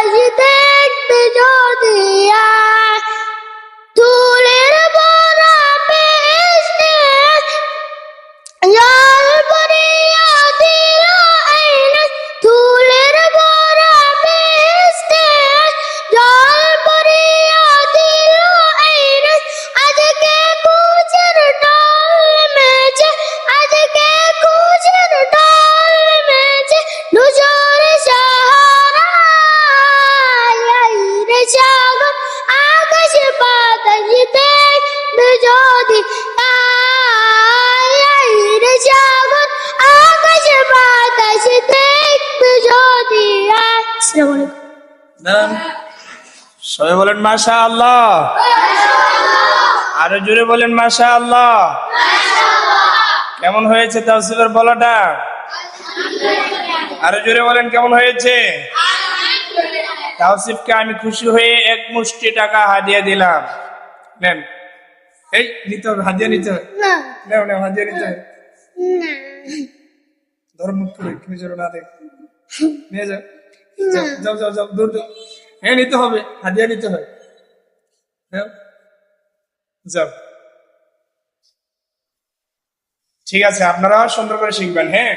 বাতাস দেখতে যদি আয়, তুলের বড়া বেহেশতে জল ভরিয়া দিল আইনে, তুলের বড়া বেহেশতে জল ভরিয়া দিল আইনে। আজকে কুচের ডল মেজে, আজকে কুচের ডল মেজে, নুজরে সাহারায় আইরে সাগর আকাশ বাতাস দেখতে যদি আয়, আইরে সাগর আকাশ বাতাস দেখতে যদি আয়। আসসালামু আলাইকুম। নাম সবাই বলেন মাশাআল্লাহ, আরো জোরে বলেন মাশাআল্লাহ। কেমন হয়েছে তাওসিফের বলাটা? আরো জোরে বলেন কেমন হয়েছে? তাওসিফকে আমি খুশি হয়ে এক মুষ্টি টাকা হাদিয়া দিলাম। নেন, এই নিতে হবে, হাদিয়া নিতে হবে। না নেও নেও, হাদিয়া নিতে হবে। না ধর্মুখ করে নিজের না দেখ, নিয়ে যাও যাও যাও যাও যাও, দূর দূর। হ্যাঁ নিতে হবে, হাদিয়া নিতে হবে। হ্যাঁ যাও, ঠিক আছে, আপনারা সুন্দর করে শিখবেন। হ্যাঁ।